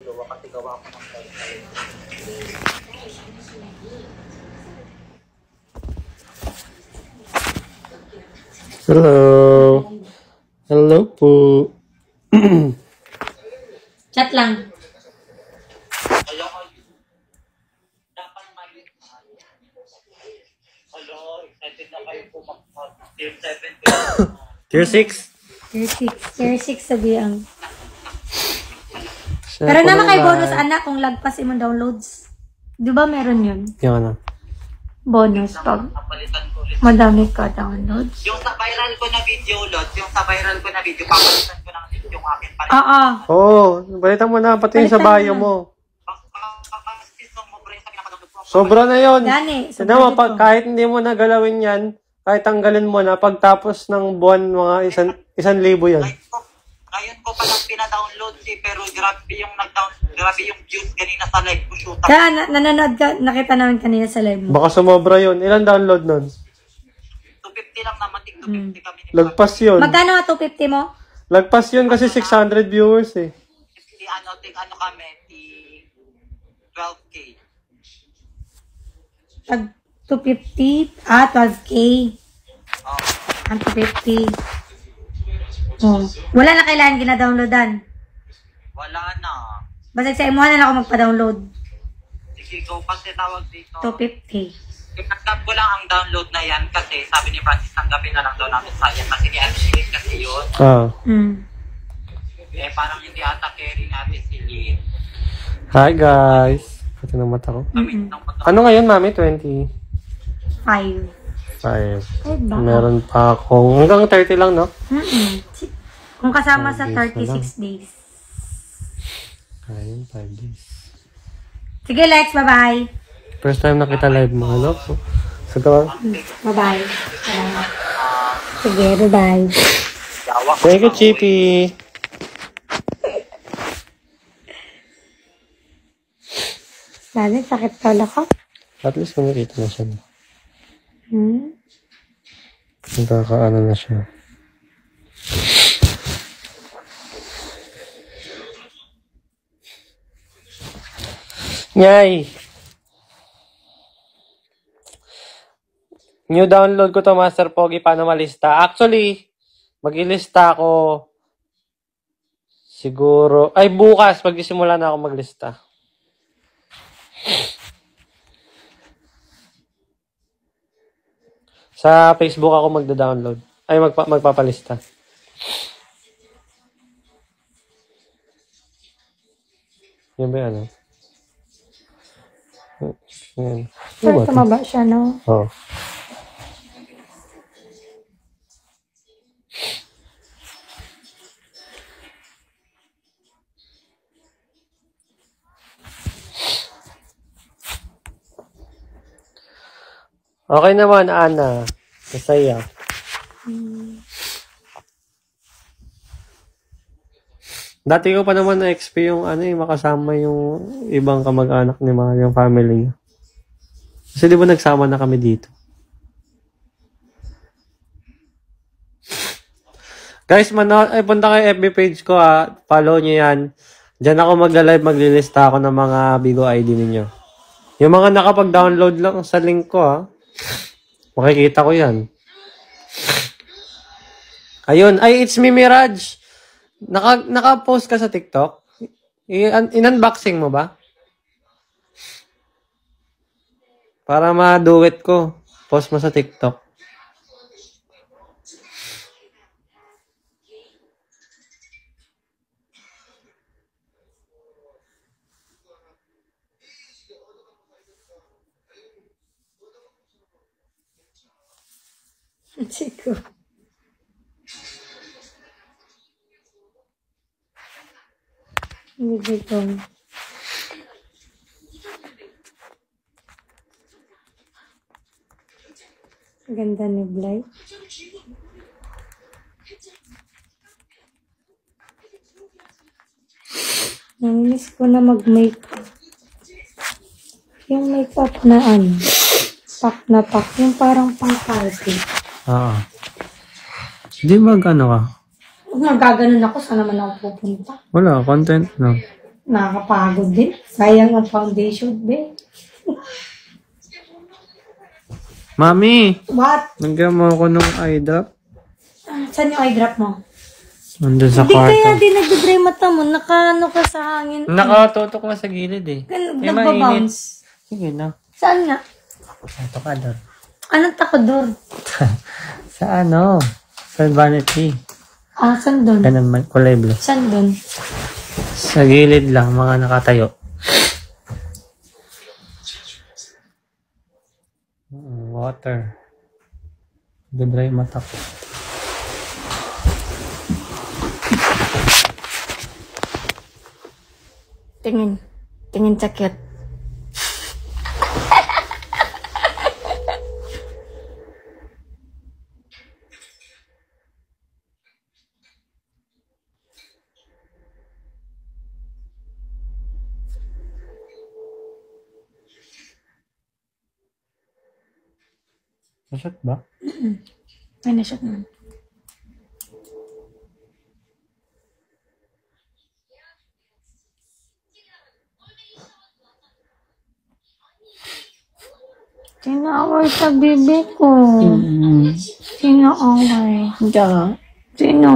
jowa kasi gawa ko ng style. Hello. Hello po. Chat lang. Hello. Dapat mali. Hello. Excited na kayo po Tier 7. Tier 6? Tier 6 sabi ang. Pero naman kay bonus anak kung lagpas imong downloads. Di ba meron yun? Yung ano? Bonus pag Napalitan ko ulit. madami ka downloads. Yung sa viral ko na video, Lot, papalitan ko ng link yung akin. Oo. Oo, balitan mo na pati yung sa bio mo. Sobra na yun. Gani. Tignan mo, kahit hindi mo na galawin yan, kahit tanggalin mo na, pagtapos ng buwan, mga 1,000 yan. Ngayon ko palang pina-download pero grabe yung views kanina sa live ko shoot. Kaya nanonood ka, nakita namin kanina sa live mo. Baka sumobra yun. Ilan download nun? 250 lang naman, 250 kami. Lagpas yun. Magkano nga 250 mo? Lagpas yun kasi 600 viewers eh. Ano kami, 12K. Pag 250, 12K. Oh. Ang 250. Oh. Wala na kailangan gina-downloadan. Wala na. Basta sa imuha na lang ako magpa-download. Sige, go kasi tawag dito. 250. Tinanggap ko lang ang download na yan kasi sabi ni Francis, tanggapin na lang daw namin sayang kasi ni kasi yun. Eh, parang hindi ata carry natin si Lynn. Hi guys. Pati ng mata ko. Ano ngayon, mami? 25. 5. Meron pa akong... Hanggang 30 lang, no? Kung kasama sa 36 days. Ayun, 5 days. Sige, Lex. Bye-bye. First time nakita live mo. Hello po. Sige. Bye-bye. Sige, bye-bye. Thank you, Chippy. Lalo, sakit pala ka. At least kumikita na siya. Nagkakaano na siya. Nyay! New download ko to, Master Pogi, paano malista. Actually, mag-ilista ako siguro, ay bukas, pag-isimula na ako maglista. Sa Facebook ako magda-download. Ay, magpapalista. Yan ba yan? Yan. Pero tumaba siya, no? Oo. Okay naman, Ana. Masaya. Dati ko pa naman na-XP yung makasama yung ibang kamag-anak ni mga yung family niya. Kasi di ba nagsama na kami dito? Guys, punta kayo FB page ko ha. Follow nyo yan. Diyan ako mag-live, maglilista ako ng mga Bigo ID ninyo. Yung mga nakapag-download lang sa link ko ha. Makikita ko yan. Ayun. Ay, it's me, Miraj. Naka-post ka sa TikTok? In-unboxing mo ba? Para ma-duet ko. Post mo sa TikTok. Chico. Dito. Ganda ni Blay. Namiss ko na mag-makeup. Yung makeup na pack na pack. Yung parang pang-party. Hindi mag-ano ka? Huwag nagaganon ako. Saan naman ako pupunta? Wala, content lang. Nakakapagod din. Sayang ang foundation, be. Mami, What? nagyan mo ako nung eye drop. Saan yung eye drop mo? Nandun sa Hindi kaya kwarto. din nagdidray mata mo. Nakaano ka sa hangin. Nakatutok na sa gilid eh. Eh, mainit. Nagbabounce. Sige na. Saan nga? Ito ka doon. Anong takador? Sa ano? Sa vanity. Ah, saan doon? Ganun man, kulay blue. Saan doon? Sa gilid lang, mga nakatayo. Water. Dry mata ko. Tingin. Tingin sakit. Masat ba? Ay, na-shot naman. Sinaway sa bibi ko. Sinaaway. Diyan. Sino?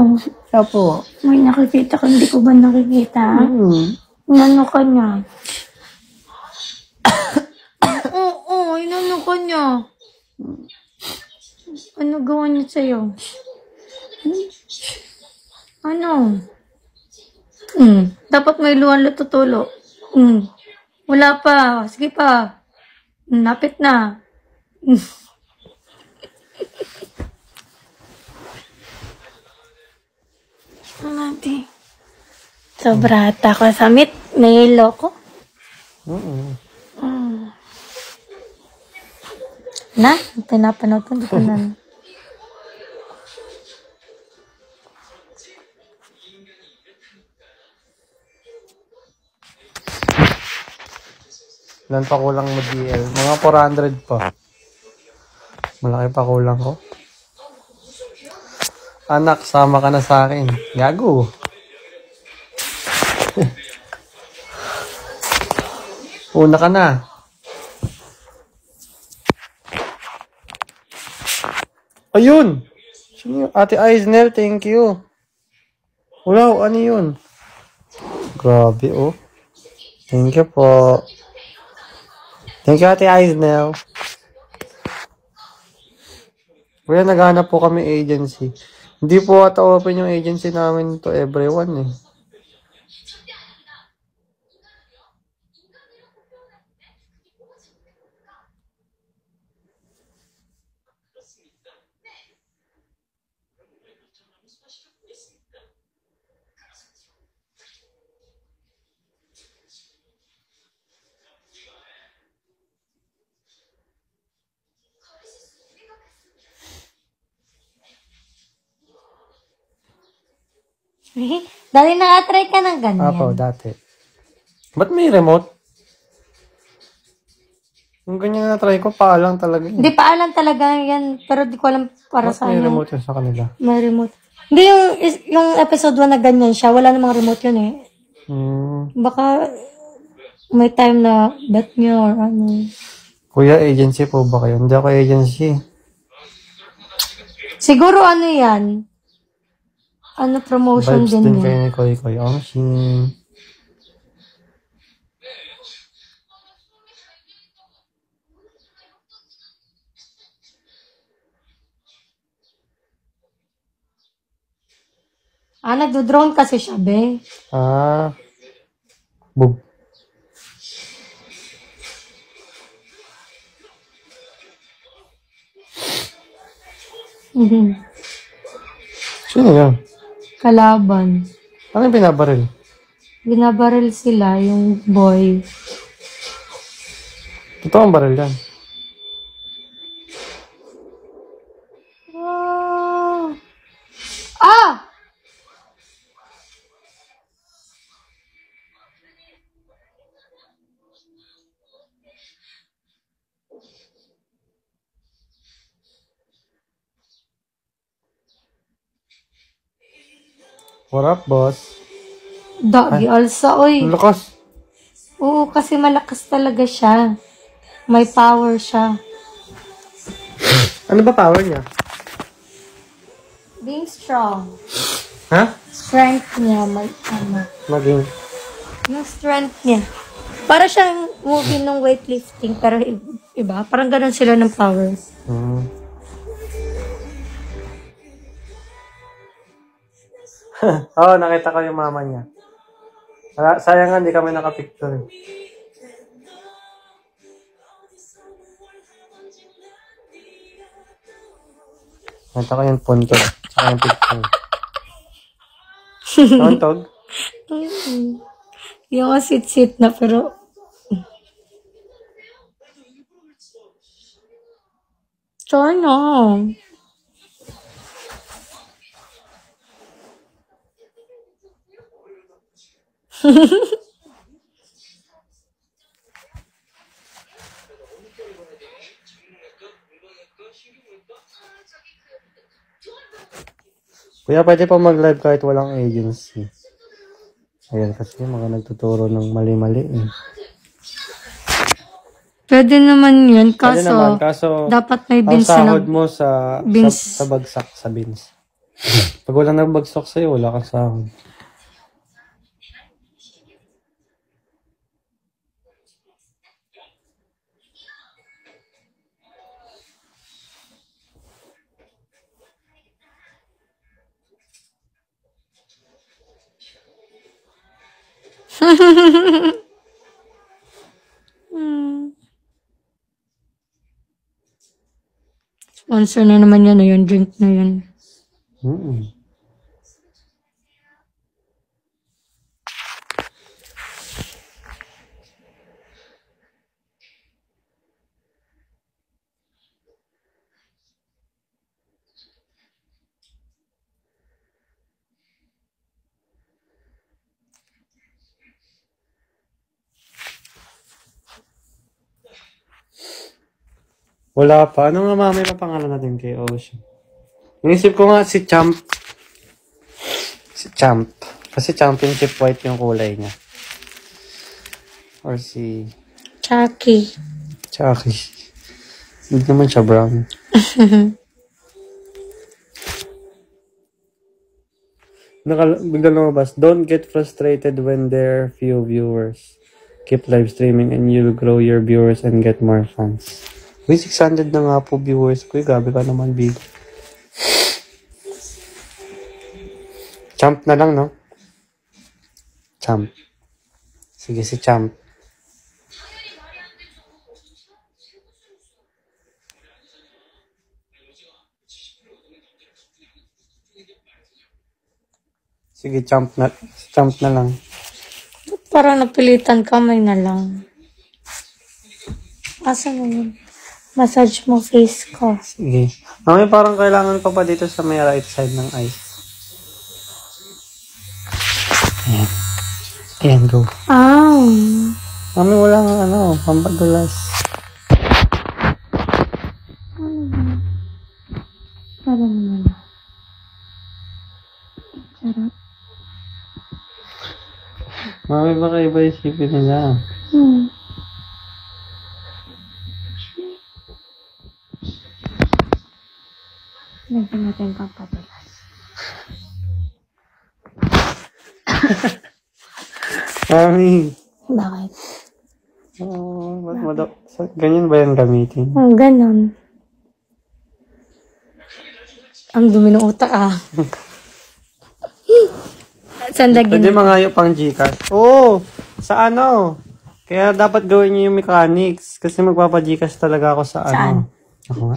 Siya po. May nakikita ka, hindi ko ba nakikita? Inano ka niya? Oo, inano ka niya? Ano gawa niya sa'yo? Ano? Dapat may luwan tutulo. Wala pa. Sige pa. Napit na. Mati. Sobra ata ko sa meat. May loko. Na? Pinapanood ko. Hindi ko na. Ilan pa kulang mo DL? Mga 400 pa. Malaki pa kulang ko. Anak, sama ka na sa akin. Gago. Una ka na. Ayun! Sino yun? Ate Aisnel, thank you. Wow, ano yun? Grabe, oh. Thank you po. Thank you, Ate Aisnel. Kuya, naghanap po kami agency. Hindi po ata open yung agency namin to everyone eh. Dali na-try ka ng ganyan. Apo, dati. Ba't may remote? Yung ganyan na try ko, paalang talaga yun. Hindi pa alam talaga yan. Pero di ko alam para Ba't sa may yung remote yun sa kanila? may remote. Hindi yung episode 1 na ganyan siya. Wala namang remote yun eh. Baka may time na bet nyo or ano. Kuya, agency po ba kayo? Hindi ako agency. Siguro ano yan? Ano promotion Vibes din din yan. kayo ni Koy Koy. Nagdo-drone kasi siya, be. Bug. Sino yan? Kalaban. Ano yung binabaril? Binabaril sila, yung boy. Totoo ang baril yan. Ah! What up, boss? Dagi alsa, oy. Ang lakas. Oo, kasi malakas talaga siya. May power siya. Ano ba power niya? Being strong. Ha? Strength niya, Maging. yung strength niya. Para siyang movie ng weightlifting, pero iba. Parang ganun sila ng power. Oo, nakita ko yung mama niya. Sayang nga, hindi kami nakapicture. Nakita ko yung punto. Saka yung picture. Puntog? Yung sit-sit na, pero sana. Kuya, pwede pa mag-live kahit walang agency. Ayan, kasi mga nagtuturo ng mali-mali eh. Pwede naman yun, Pwede naman, kaso kaso dapat may ang bins na sahod mo sa bagsak, sa bins. Pag walang nagbagsak sa'yo, wala kang sahod. Sponsor na naman yan, yung drink na yun. Wala pa. Ano nga mami pa pangalan natin kay Ocean? Inisip ko nga si Champ. Si Champ. Kasi championship white yung kulay niya. Or si Chucky. Chucky. Hindi naman siya brown. Bigla lumabas. Don't get frustrated when there are few viewers. Keep live streaming and you'll grow your viewers and get more fans. Uy, 600 na nga po viewers ko. Grabe ka naman, big. Champ na lang, no? Champ. Sige, si Champ. Sige, Champ na lang. Parang napilitan kamay na lang. Asa mo yun? Massage mo face ko. Sige. Mami, parang kailangan ko pa dito sa may right side ng eyes. Ayan. Ayan, go. Mami, wala nga pampadulas. Parang naman. Sarap. Mami, baka iba isipin nila. Lagyan natin pampadulas. Mami. Bakit? Ganyan ba yan gamitin? Ganon. Ang dumi ng utak Saan lagyan? Pwede mangayo pang Gcash. Oo! Sa ano? Kaya dapat gawin niyo yung mechanics. Kasi magpapa-Gcash talaga ako sa Saan? Ako nga.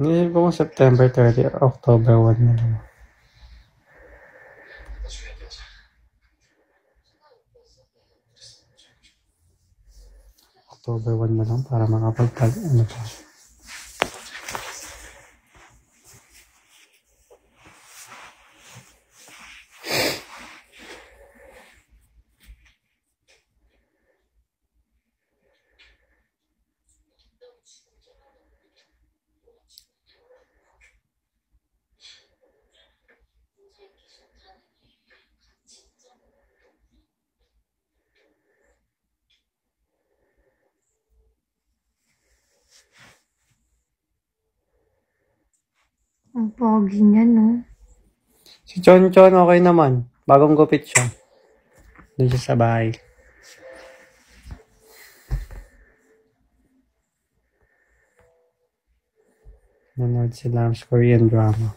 Hindi ko kung September 30 or October 1 na lang. October 1 na lang para makapagpag, ano pa. Ang pogi niya, no? Si Chon Chon, okay naman. Bagong gupit siya. Doon siya sa bahay. Nanood sila sa Korean drama.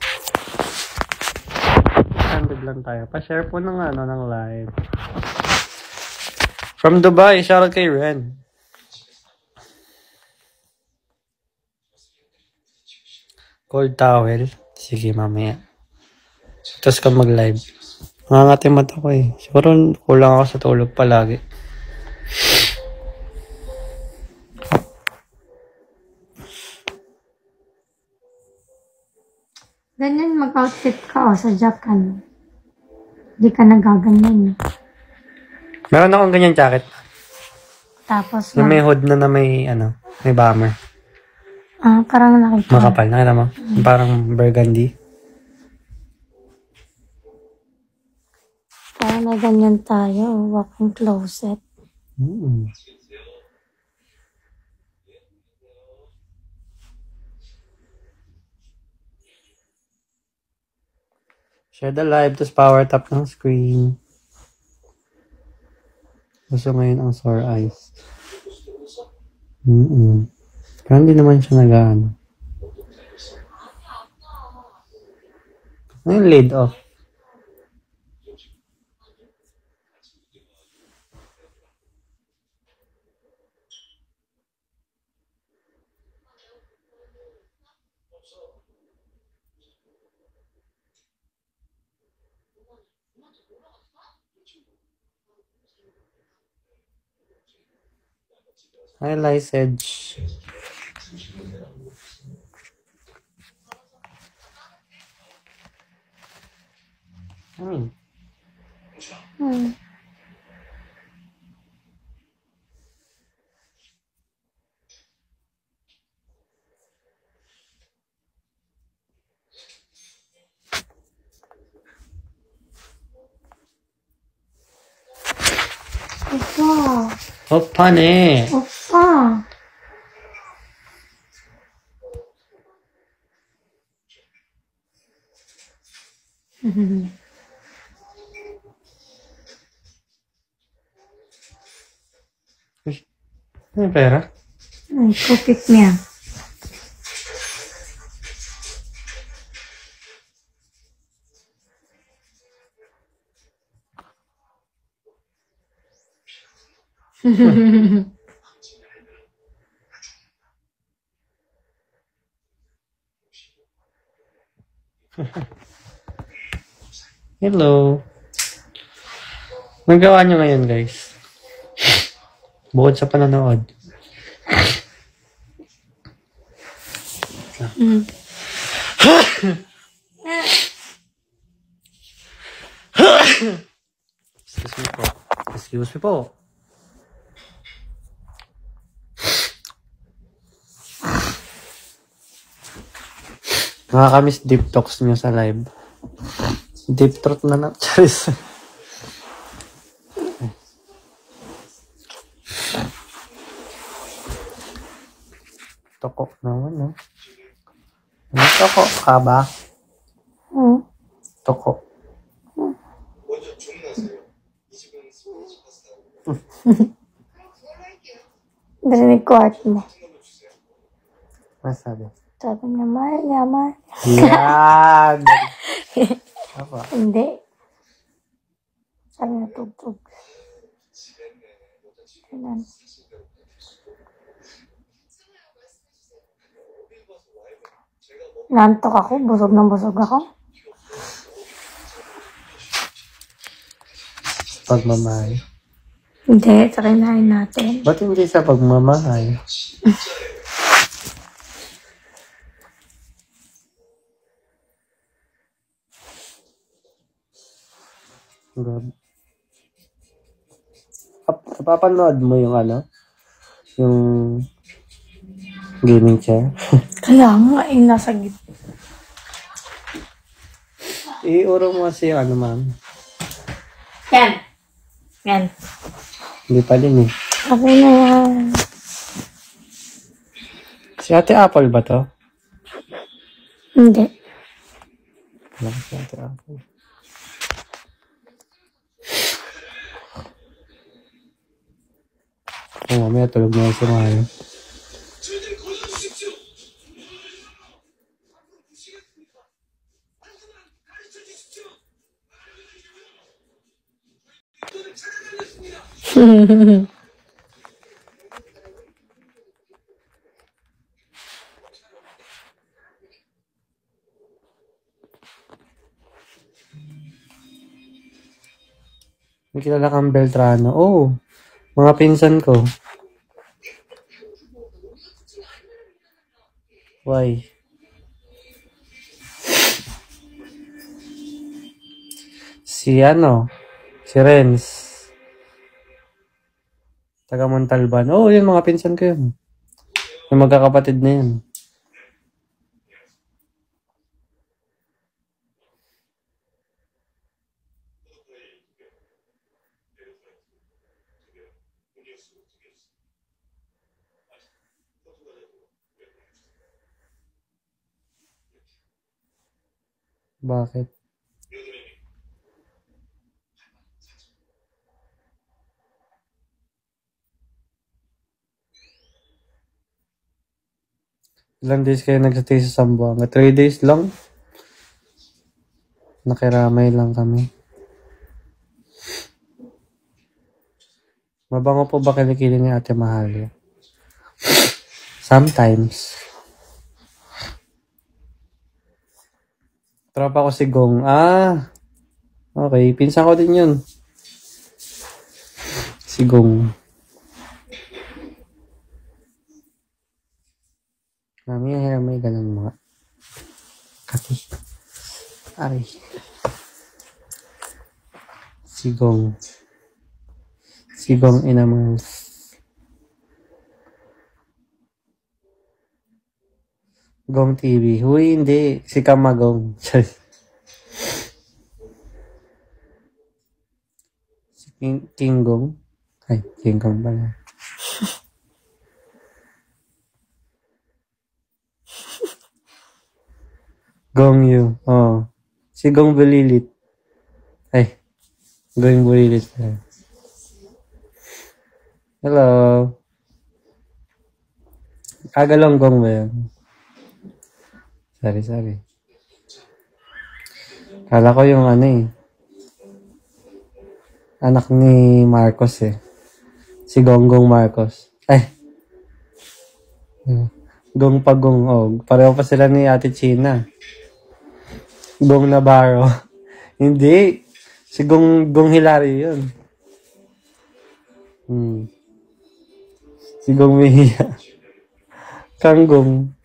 Handog lang tayo. Pa-share po ng ng live. From Dubai, shoutout kay Ren. Cold towel. Sige, mamaya. Tapos ka mag-live. Nangangati mata ko eh. Siguro kulang ako sa tulog palagi. Ganyan mag-outfit ka sa Japan. Hindi ka nagaganyan. Meron akong ganyan jacket. Tapos, Na may hood na may, may bomber. parang nakita. Makapal. Nakita mo? Parang burgundy. Parang na ganyan tayo. Walk-in closet. Share the live, tapos power tap ng screen. Gusto ngayon ang sore eyes. Pero hindi naman siya nag-ano. Ngayon laid off. Hi, Lysage. Opa. Opa ne. Opa. Ano pera? Ay, kupit niya. Hello. Nagawa nyo ngayon, guys? Bukod sa panonood. Excuse me po. Excuse me po. Nakakamiss deep talks nyo sa live. Deep throat na na. Charis. Toko naman, no? Ano toko ka ba? Toko. Narinig ko art mo. Ano sabi? Sabi niya, mahal niya, mahal. Yan! Apa? Hindi. Sabi niya, tugtog. Ganun. Nantok ako, busog ako. Pagmamahal. Hindi, sa kinain natin. Ba't hindi sa pagmamahal? Grabe. Napapanood mo yung ano? Yung gaming chair? Kaya nga, nasa gitna. Iuro mo kasi yung ano, ma'am. Yan. Yan. Hindi pa din eh. Okay na yan. Si Ate Apple ba to? Hindi. Wala si Ate Apple. Oh, mamaya tulog na yung sumayo. May kilala kang Beltrano. Oh, mga pinsan ko. Why? Si Renz. Taga Montalban. Oh, yun mga pinsan ko yun. Yung magkakapatid na yun. Bakit? Ilang days kayo nagsatay sa Zamboanga? 3 days lang? Nakiramay lang kami. Mabango po ba kilikili ni Ate Mahalia? Sometimes. Tropa ko si Gong. Ah, okay. Pinsan ko din yun. Si Gong. Mami, may ganun mga. Kati. Aray. Si Gong. Si Gong Inamals. Gong TV. Huy, hindi. Si Kamagong. Si King Gong. Ay, King Gong pala. Gong Yu. Oh. Si Gong Bulilit. Ay. Gong Bulilit. Hello. Agalong Gong ba yun? Sorry. Kala ko yung anak ni Marcos eh. Si Gonggong Marcos. Ay. Gong Pagong. Oh, pareho pa sila ni Ate China. Gong Navarro. Hindi. Si Gong Hilario yun. Si Gong Mejia. Kanggong.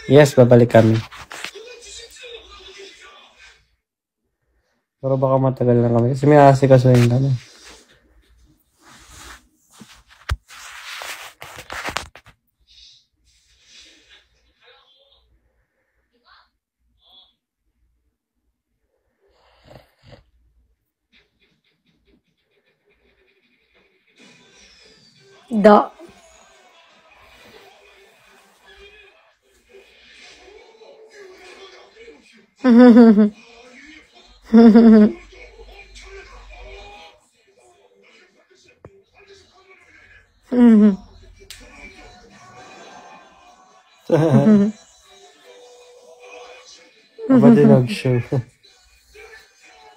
Yes, babalik kami. Pero baka matagal lang kami. Kasi may asikasuhin kami. Da. Abadinog show.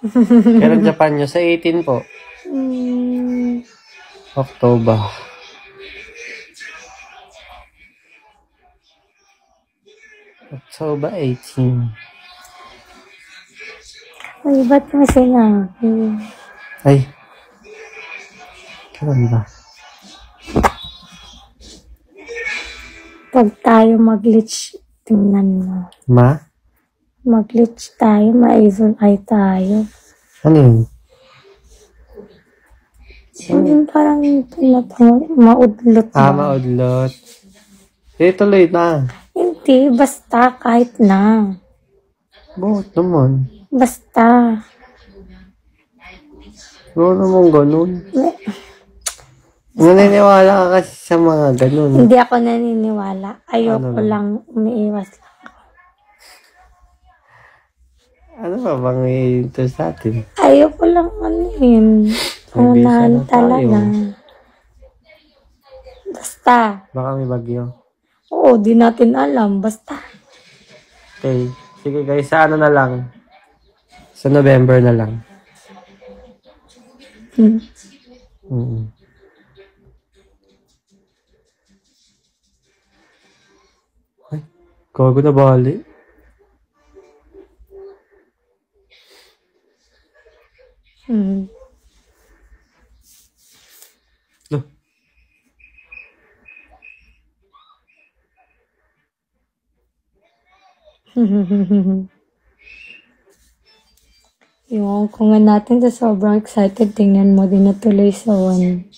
Kailan Japan nyo? Sa 18 po. October. October 18. Ay, ba't mo sinabi? Ay. Kailan ba? Pag tayo mag-glitch, tingnan mo. Ma? Mag-glitch tayo, ma-evil eye tayo. Ano yun? Yung parang maudlot ba? Maudlot. Tuloy na. Hindi, basta kahit na. Bakit naman? Basta. Gano'n naman ganun. Naniniwala ka kasi sa mga ganun. Hindi ako naniniwala. Ayoko lang, umiiwas lang. Ano ba bang ito sa atin? Ayoko lang yun. Unahan talaga. Basta. Baka may bagyo. Oo, di natin alam. Basta. Okay. Sige guys, sa ano na lang? Sa November na lang. Ay, gago na bali. No. Yung kung nga natin sa sobrang excited, tingnan mo din natuloy sa 1.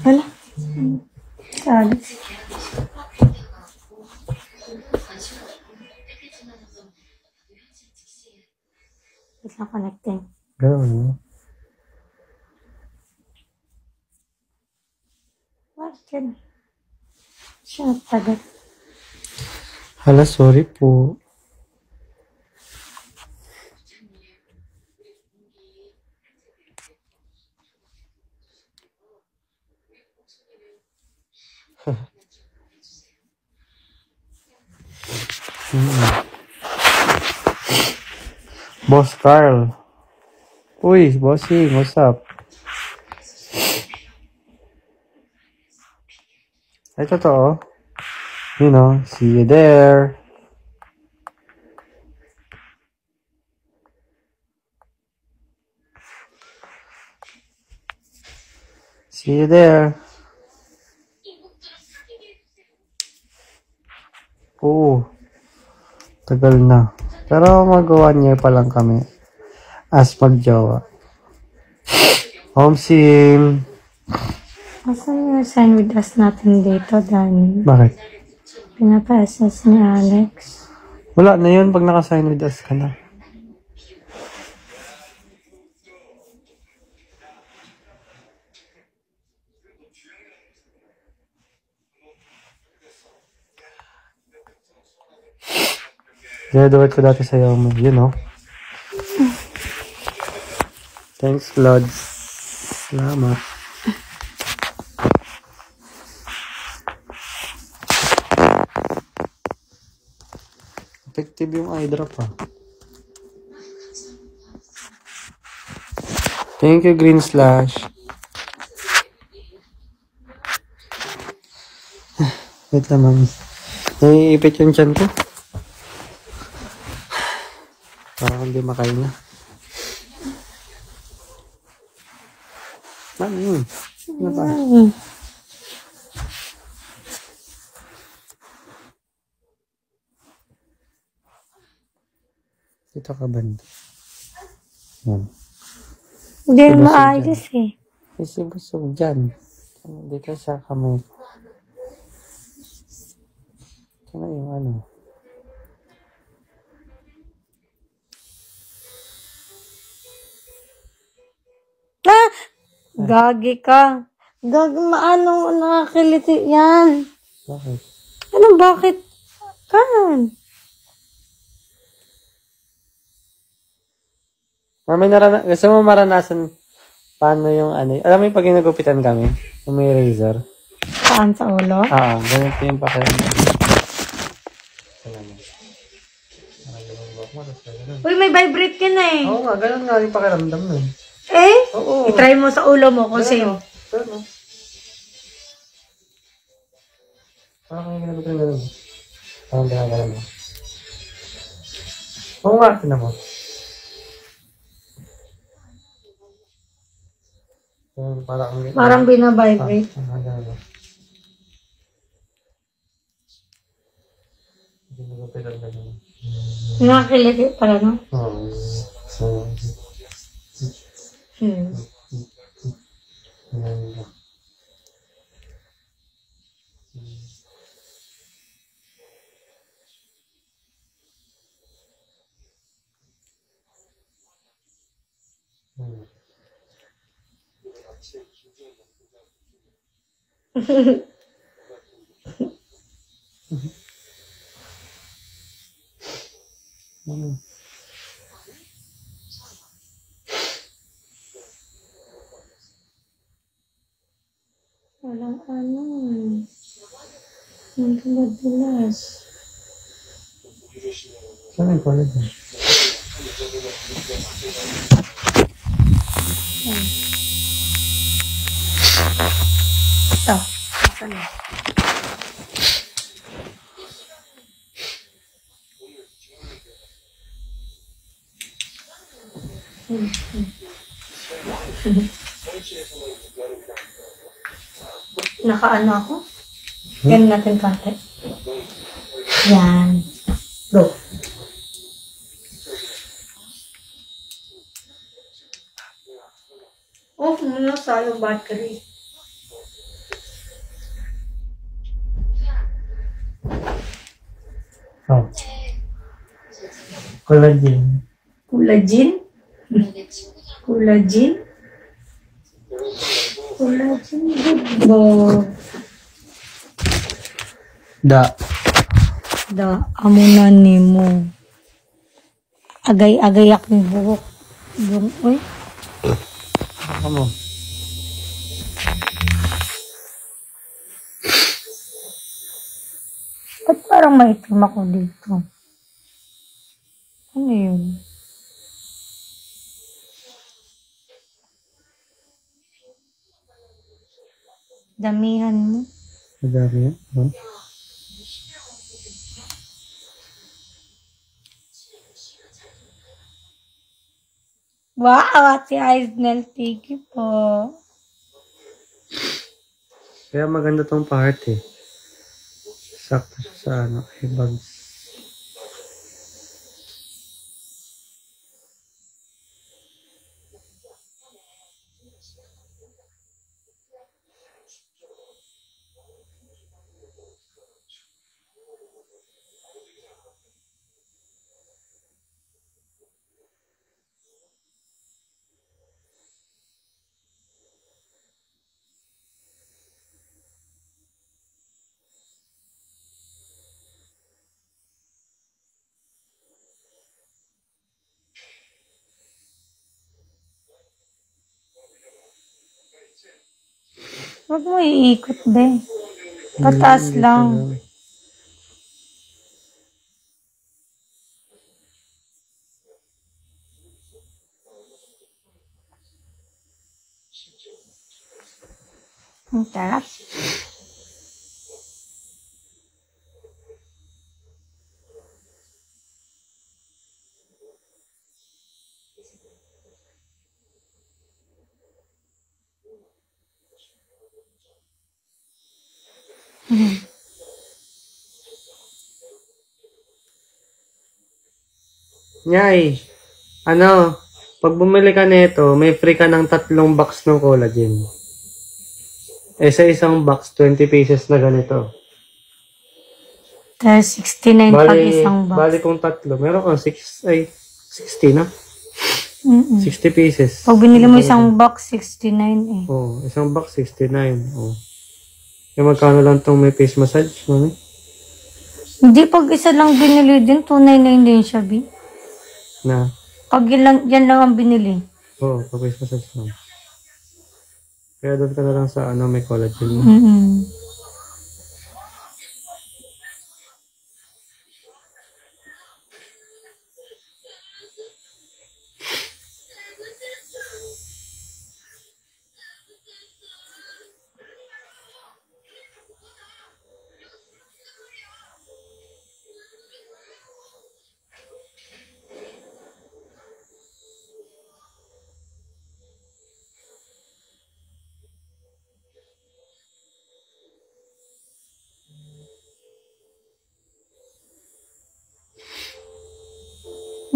Hala. Sabi. Wait lang, connecting. Ganun. Bakit? Siya tagal. Hala, sorry po. Boss Carl. Uy, bossy, what's up? Ay, totoo. You know, see you there. See you there. Oo. Tagal na. Pero mag 1 year pa lang kami. As magjowa. Home sim. Asan yung sign with us natin dito, Danny? Bakit? Pinapa-assess ni Alex. Wala na yun pag naka-sign with us ka na. Graduate ko dati sa mo. You know. Thanks, Lord. Salamat. Effective yung eye drop ah. Thank you, Green Slash. Wait naman. Naiipit yung tiyan ko. Parang hindi makain na. Ano ba? Dito ka banda. Yan. Hindi maayos eh. Kasi busog dyan. Dito sa kamay. Ito na yung ano. Gagi ka. Maano, nakakiliti yan. Bakit? Ano, bakit? Kan? Gusto mo maranasan paano yung ano? Alam mo yung pag ginagupitan kami? Yung may razor? Saan, sa ulo? Ganito yung pakiramdam. Uy, may vibrate ka na eh. Oo nga, ganun nga yung pakiramdam mo. Oo. I-try mo sa ulo mo kung same. Pero, parang yung ginagupitan ganun. Parang ginagalan mo. Oo nga, tinan mo. Parang binabibrate. Nakakiliti pala, no? Walang ano. Ang dulas. Saan yung pala dyan? Ito. Saan? Nakaano ako? Ganun natin konti. Yan. Go. Off muna sa yung battery. Collagen. Collagen? Collagen? Collagen, good boy. Amunan ni mo. Agay-agay akong buhok. Yung, uy. Ano? Ba't parang maitim ako dito? Ano yun? Damihan mo. Madami yan? Huh? Wow, Ate Aisnel, thank you po. Kaya maganda tong part eh. Sakto siya sa ano, earbuds. Huwag mo iikot, be. Pataas lang. Ang sarap. Nyay, ano, pag bumili ka nito, may free ka ng 3 box ng collagen. Eh, sa isang box, 20 pieces na ganito. Tapos 69 pag isang box. Bali kung 3, meron kang 60 na. Mm-mm. 60 pieces. Pag binili mo isang box, 69 eh. Oh, isang box, 69. Oh. Yung magkano lang tong may face massage, mami? Hindi, pag isa lang binili din, 299 din siya, B. Na? Pag yan lang ang binili. Oh, pag face massage lang. Kaya doon ka na lang sa may collagen. Mm-mm.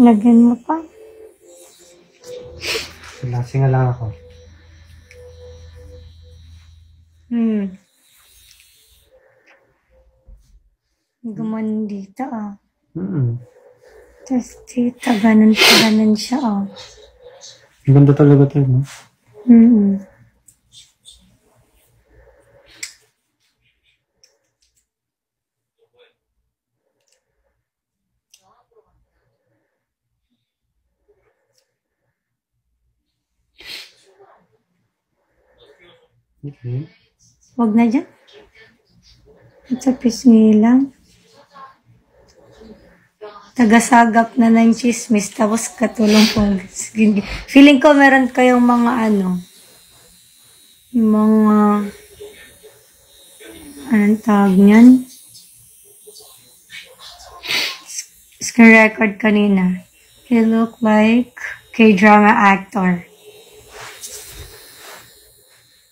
Lagyan mo pa. Lasing lang ako. Gumanon dito, ah. Tapos dito, ganun siya, ah. ganda talaga ito, no? Okay. Huwag na dyan. Sa pisngi lang. Tagasagap na ng chismis, tapos katulong pong feeling ko meron kayong mga anong tawag niyan? Screen record kanina. He look like K-drama actor.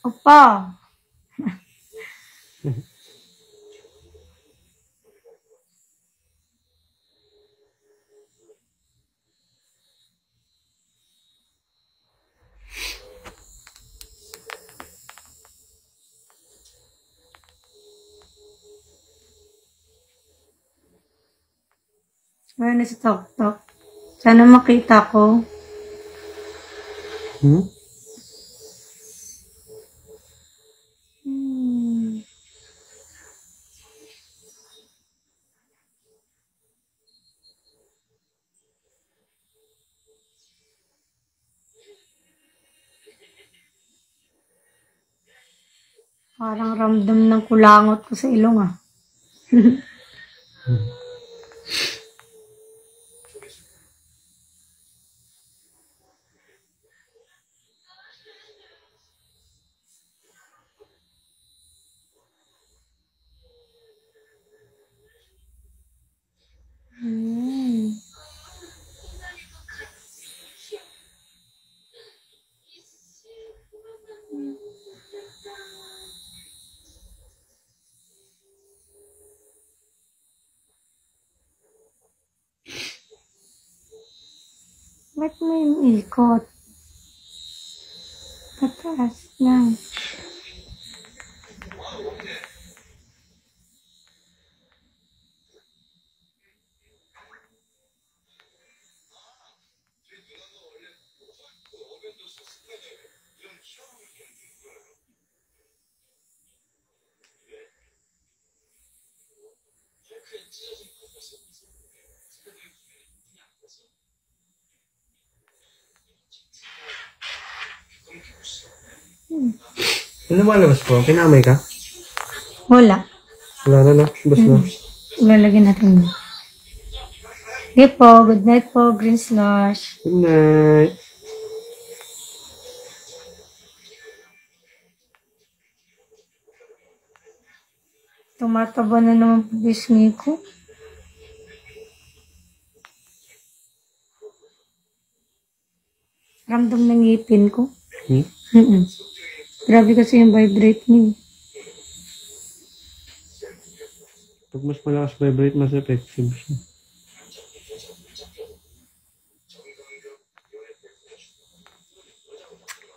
Opa! Meron na sa tok-tok. Sana makita ko. Parang ramdam ng kulangot ko sa ilong, ah. Ba't mo yung ikot? Pataas lang. Ano malabas po? Pinamay ka? Wala. Wala na. Bus na. Ilalagyan natin. Okay po. Good night po, Green Slush. Good night. Tumataba na naman po bisngi ko. Ramdam ng ngipin ko. Grabe kasi yung vibrate niya. Pag mas malakas vibrate, mas effective siya.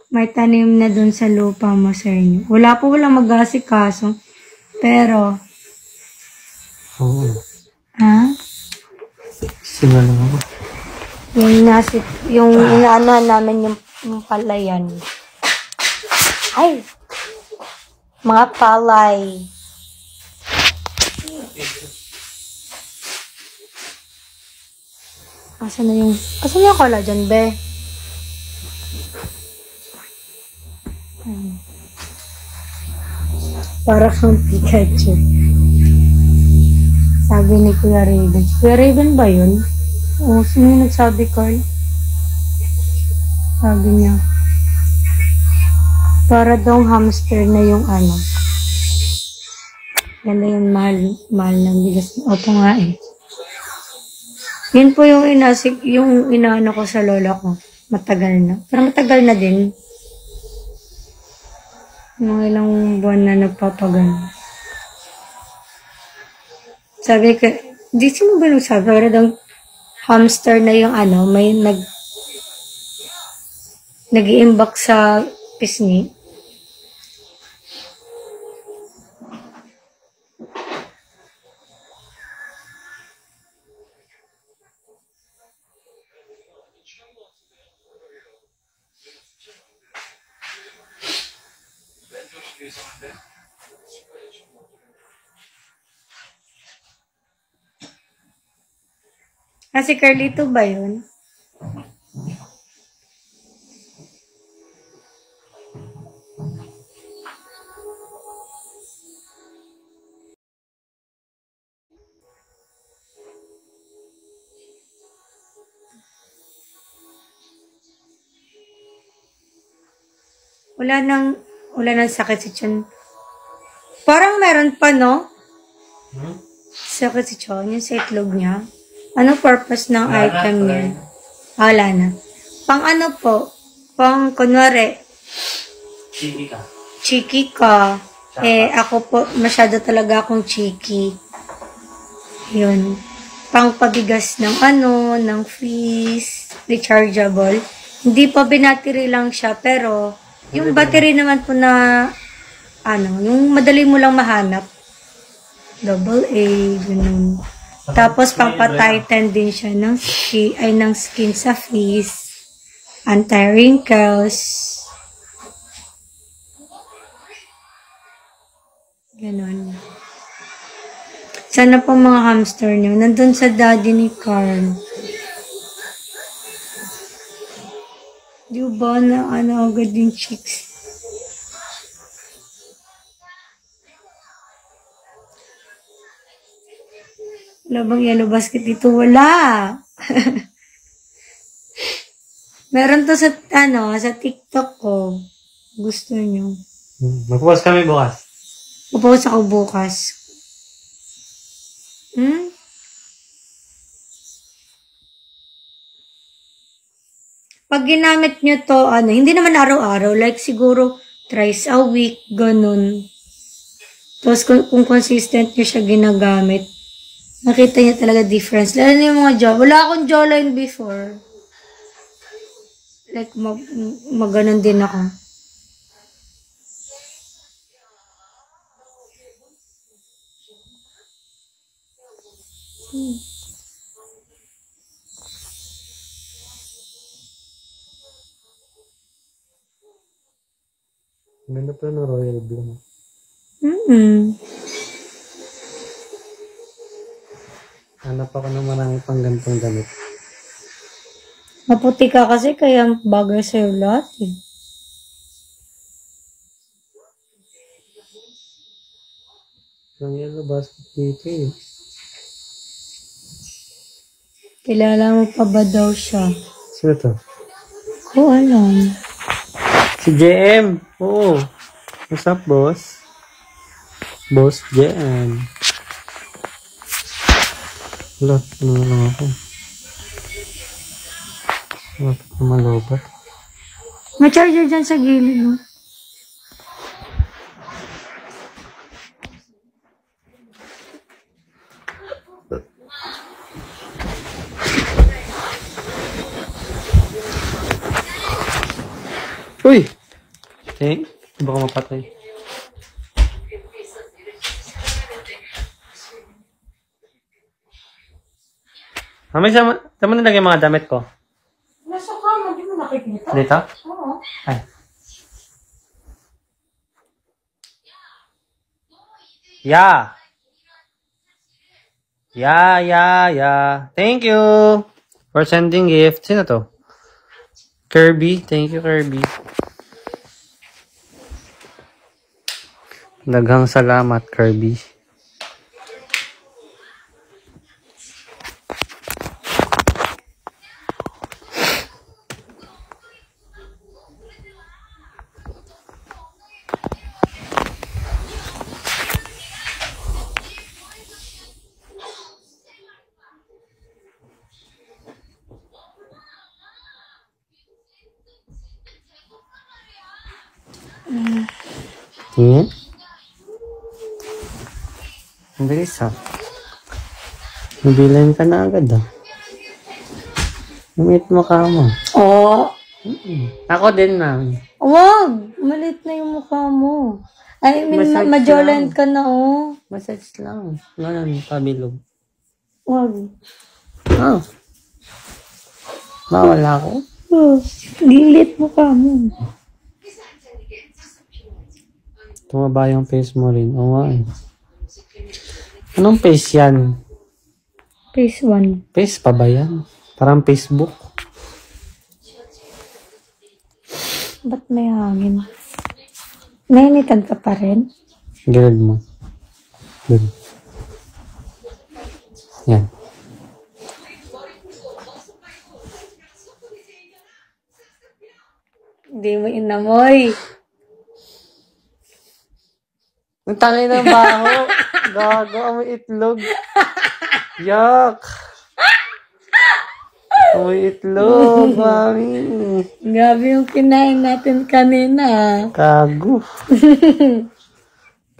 May tanim na dun sa lupa mo, sir. Wala mag-asikaso. Pero, Oo. ha? Singa lang ako. Yung inaano namin yung palayan. Ay! Mga palay. Asan na yung collagen, be? Para kang Pikachu. Sabi ni Kuya Raven. Kuya Raven ba yun? O, sino yung nagsabi, Carl? Sabi niya. Para daw hamster na yung ano. Yan na yung mahal ng bigas. Opo nga eh. Yun po yung inaano ko sa lola ko. Matagal na. Pero matagal na din. Mga ilang buwan na nagpapagano. Sabi ko, di sino ba nagsabi? Para daw hamster na yung ano, may nag-iimbak sa pisngi. Si Carlito ba yun? Wala nang sakit si Chon. Parang meron pa, no? Sakit si Chon, yung sa itlog niya. Ano purpose ng item niya? Wala na. Pang ano po? Pang, kunwari, cheeky ka. Ako po, masyado talaga akong cheeky. Yun. Pang pabigas ng ng fleece, rechargeable. Hindi pa binattery lang siya, pero, yung battery naman po na, yung madali mo lang mahanap. AA, ganun. Tapos, pampatighten din siya ng skin sa face. Anti-wrinkles. Ganon. Sana po mga hamster nyo. Nandun sa daddy ni Carl. Di ba na agad yung chicks? Wala bang yellow basket dito? Wala! Meron to sa, sa TikTok ko. Gusto nyo. Magpost kami bukas. Magpost ako bukas. Pag ginamit nyo to, hindi naman araw-araw. Like siguro, thrice a week, ganun. Tapos kung consistent nyo siya ginagamit, nakita niya talaga difference. Lalo na yung mga jaw. Wala akong jawline before. Like, maganon din ako. Ganda pa ng Royal Blue. Hanap ako ng marami pang gantong damit. Maputi ka kasi kaya bagay sa'yo lahat eh. Ang yellow basket dito eh. Kilala mo pa ba daw siya? Sino to? Ko alam. Si JM. Oo. What's up, boss? Boss JM. Wala, ano lang ako. Wala, malobat. May charger dyan sa gilid, no? Uy! Baka mapatay. Sama nalagay mga damit ko. malapit nito? Dito? Oo. Ay. Yeah. Yeah. Thank you for sending gift. Sino to? Kirby. Thank you, Kirby. Daghang salamat, Kirby. Hmm? Ang bilis ha. Nabilan ka na agad ha. Lumit mo ka mo. Oo. Ako din, ma'am. Wag! Malit na yung mukha mo. I mean, Massage majolent lang. ka na, oh. Massage lang. Ganun, pabilog. Wag. Ah. Mawala ako. Oh, lilit mukha mo. Tumaba yung face mo rin. Oo nga eh. Anong face yan? Phase 1. Face pa ba yan? Parang Facebook. Ba't may hangin? Nainitan ka pa rin? Gilid mo. Good. Yan. Hindi mo inamoy. Ang tangay ng baho. Gago, amoy itlog. Yuck. Amoy itlog, mami. Grabe yung kinain natin kanina. Kago.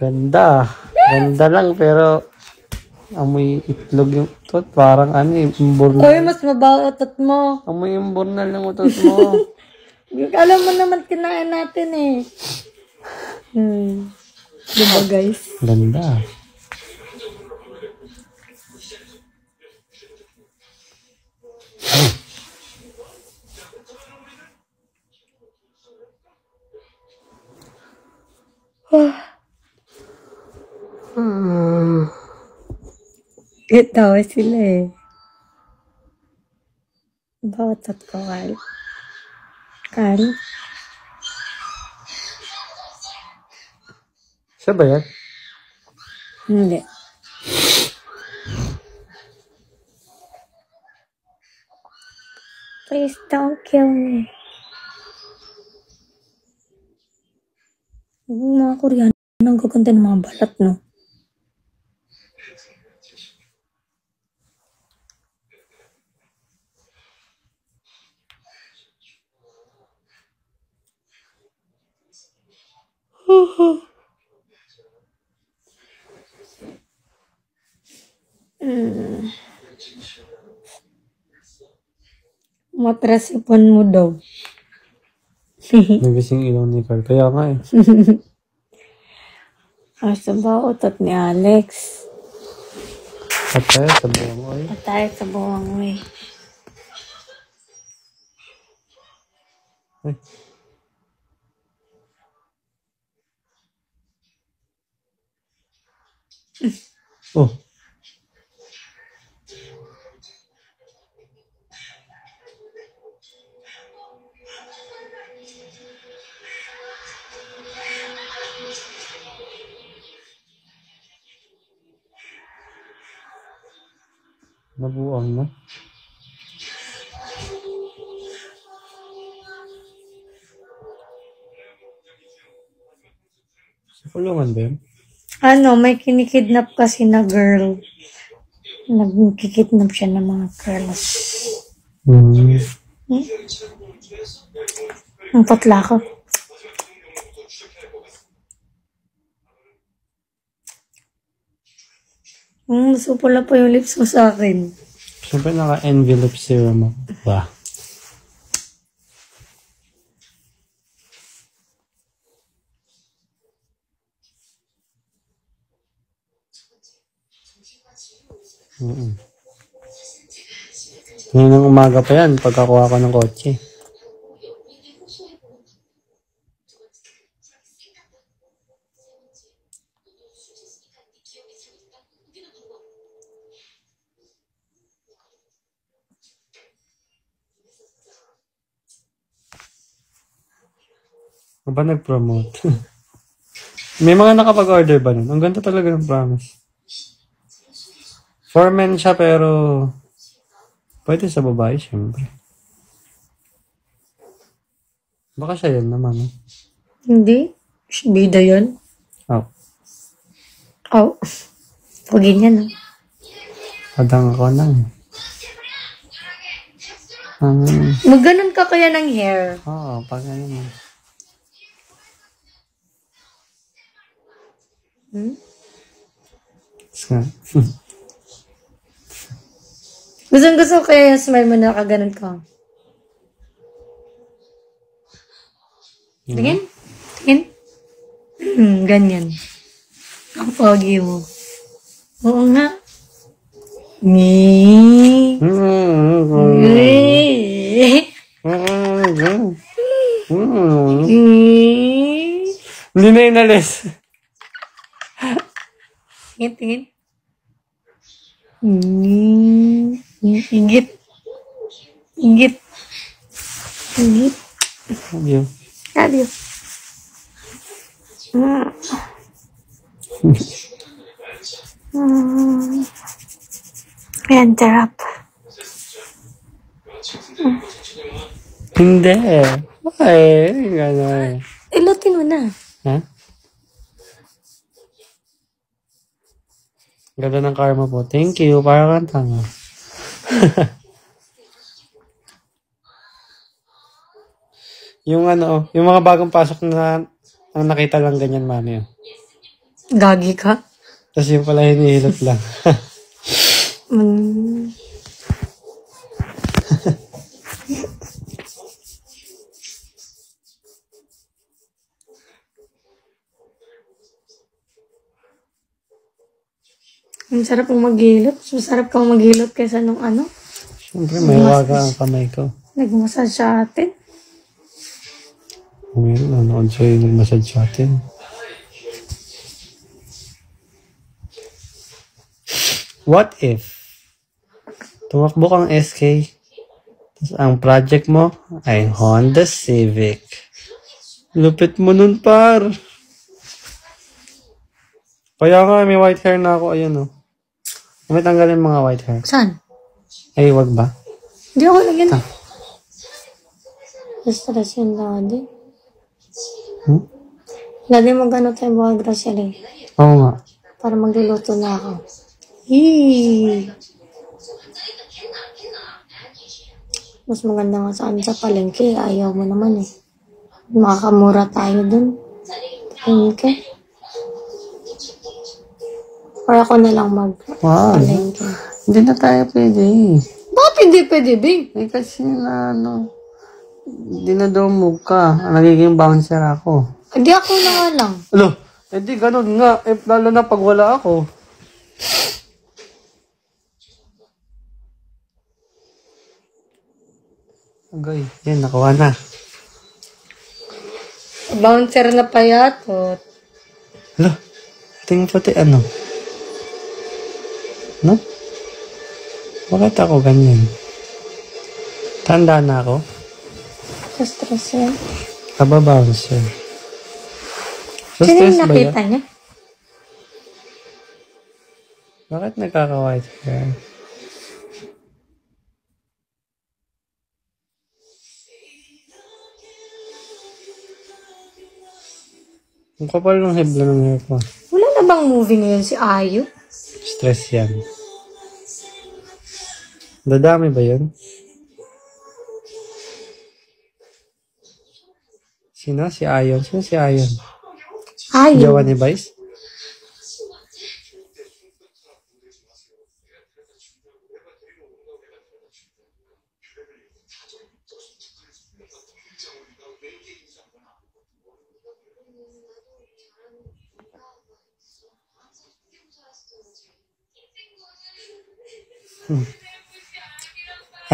Ganda. Ganda lang pero amoy itlog yung utot. Parang ano eh, imburnal. Uy, mas mabaho utot mo. Amoy imburnal yung utot mo. Alam mo naman kinain natin eh. Diba guys? Ganda. Tawa sila eh. Bawat at ko, Carl. Carl? Siya ba yan? Hindi. Please don't kill me. Yung mga Koreano, ang gaganda ng mga balat, no? Matras ipon mo daw. Nagising ilaw ni Carl. Kaya nga eh. Asa ba utot ni Alex? Patay sa buong mo eh. Patay sa buwang mo eh. Ay. Oh. Nabuang na. Sa kulungan ba yun? Ano, may kinikidnap kasi na girl. Nagkikidnap siya ng mga girls. Ang patla ko. Mas pula pa yung lips mo sa akin. Siyempre naka-envelope serum mo. Ba? Ngayon ng umaga pa yan, pagkakuha ko ng kotse. Ano ba nag-promote? May mga nakapag-order ba nun? Ang ganda talaga ng promise. For men siya pero pwede sa babae, syempre. Baka siya yun naman. Eh. Hindi. Bida yun. Oh. Oh. Huwag yan, no? Padang ako na. Maganon ka kaya ng hair. Oo, pag ano mo. Ska. Gusto ko kaya yung smile mo na nakaganon ka. Tingin? Tingin? Ganyan. Ang pogi mo. Oo nga. Ni. Hindi na inalis. Tingin, tingin. Higit. Higit. Higit. Yun. Love you. Ayan, sarap. Hindi. Ay, gano'n. Ilutin mo na. Ha? Ganda ng karma po. Thank you. Parang kang tanga. Yung ano, yung mga bagong pasok na ang nakita lang ganyan, mami. Oh. Gagi ka? Tapos yung pala hinihilot lang. Ang sarap mong maghilot. Masarap kang maghilot kaysa nung ano. Siyempre, may waga ang kamay ko. Nagmasage sa atin. Meron, nanood sa'yo nag-massage sa atin. What if tumakbo kang SK tapos ang project mo ay Honda Civic? Lupit mo nun, par. Kaya nga, may white hair na ako. Ayun, oh. May tanggalin mga white hair. Saan? Ay, wag ba? Hindi ako lagyan. Stress yun lagi. Lagi mo gano'n tayo mga grocery. Oo nga. Para magluluto na ako. Yee! Mas maganda nga saan sa palengke. Ayaw mo naman eh. Makakamura tayo dun. Palengke. Or ako na lang mag-palengke. Hindi na tayo pwede. Bakit hindi pwede, babe? Eh, kasi na, dinadumog ka. Nagiging bouncer ako. Hindi ako na nga lang. Alo, di ganun nga. Eh, lalo na pag wala ako. Agay, yan, nakuha na. Bouncer na payatot. Alo, tingin pati ano? No? Bakit ako ganyan? Tanda na ako? Stress yan. Kababouncer. So, Sino stress yung ba yan? nakita niya? Bakit nagkaka-white hair? Ang kapal ng hebla ng hair ko. Wala na bang movie ngayon si Ayu? Stress yan. Dadami ba yun? Sino? Si Ayon? Sino si Ayon? Ayu. Jawa ni Vice?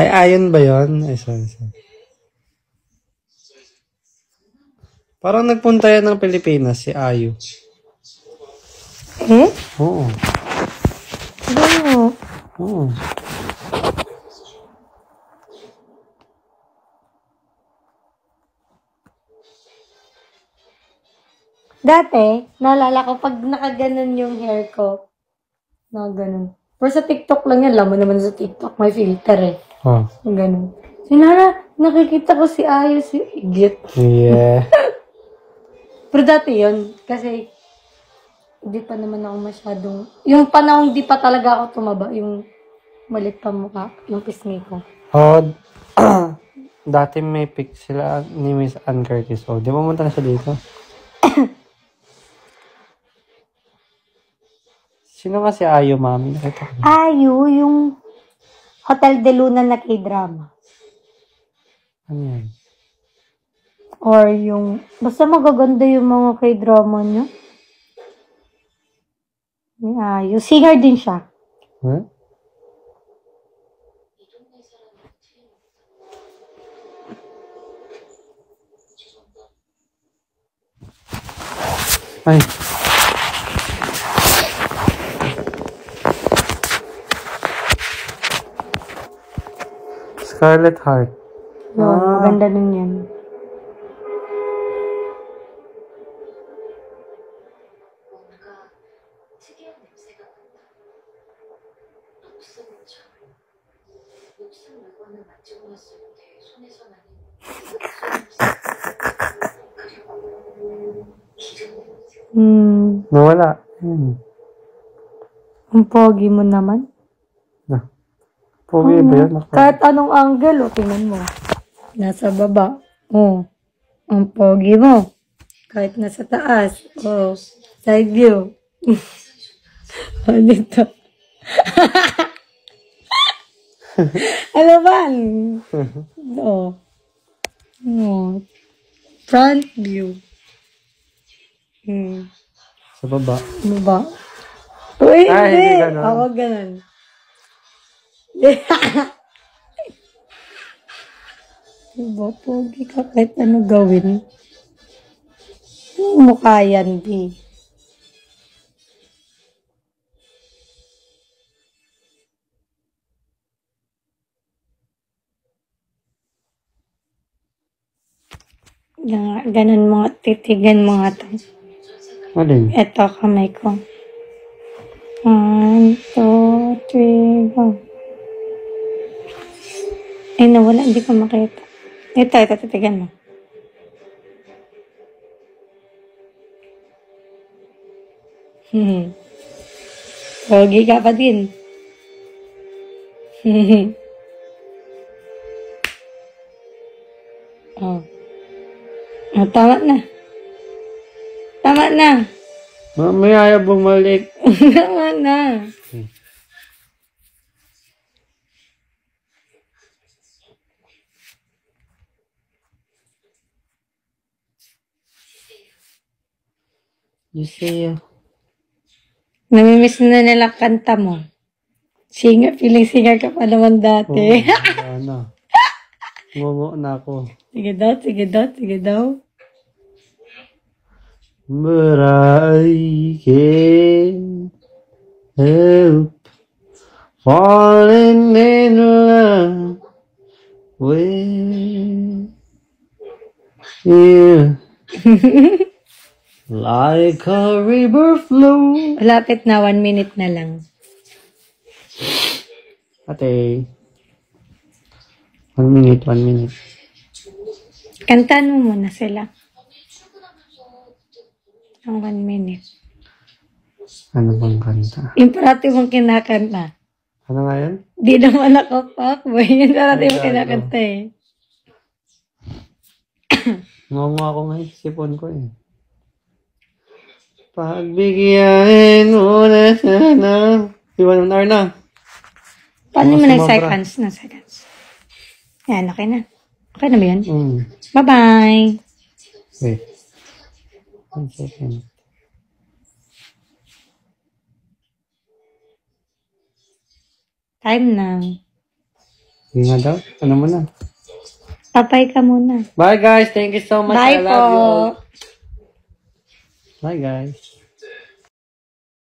Ay, Ayon ba yun? Ay, sorry. Parang nagpunta yan ng Pilipinas, si Ayu. Eh? Oo. Ano? Oo. Dati, naalala ko pag nakaganon yung hair ko. Nakaganon. Pero sa TikTok lang yan. Alam mo naman sa TikTok, may filter eh. Oh. Ganun. Sinara, nakikita ko si Ayo, si Igit. Yeah. Pero dati yun, kasi hindi pa naman ako masyadong... Yung panahon di pa talaga ako tumaba, yung malit pa mukha, yung pisngi ko. Oh, dati may pic sila ni Miss Ann Curtis. Oh, di ba pumunta na siya dito? Sino nga si Ayo, mami? Nakita ko. Ayo, yung Hotel de Luna na K-drama. Ano yan? Or yung... Basta magaganda yung mga K-drama niya. Ni Ayo. Singer din siya. Huh? Ay. Scarlet Heart. Yun, maganda din yan. Nawala. Ang pogi mo naman. Pogi ba yun? Kahit anong angle, o, tingnan mo. Nasa baba. Oh. Ang pogi mo. Kahit nasa taas. Oh. Side view. O, dito. Ano ba? Oh. Oh. Front view. Sa baba. Ano ba? Uy, Ay, hindi hindi. ganun. Ako ganun. Diba, pogi ka kahit ano gawin. Mukha yan, di. Ganun mo, titigan mo nga to. Alin? Ito, kamay ko. 1, 2, 3, go. Ay, nawala. Hindi ko makita. Ito, titigan mo. Pogi ka pa din. Oh. Oh, tama na. Tama na. Mamaya ayaw bumalik. Tama na. You say, Namimiss na nila kanta mo. Singer, feeling singer ka pa naman dati. ano? Ngungo na ako. Sige daw, sige daw, sige daw. But I can't help falling in love with you. Like a river flow. Malapit na, 1 minute na lang. Ate. 1 minute, 1 minute. Kantaan mo muna sila. Ang 1 minute. Ano bang kanta? Yung parati mong kinakanta. Ano nga yan? Di naman ako fuckboy. Yung parati mong Ay, kinakanta eh. Ngungo ako nga sipon ko eh. Pagbigyan mo na sana. Iwan ng hour na. Paano mo Sumobra. seconds? Na seconds. Yan, okay na. Okay na ba yun? Mm. Bye-bye. Wait. 1 second. Time na. Hindi nga daw. Ano mo na? Papay ka muna. Bye guys. Thank you so much. Bye I love po. you all. Bye guys.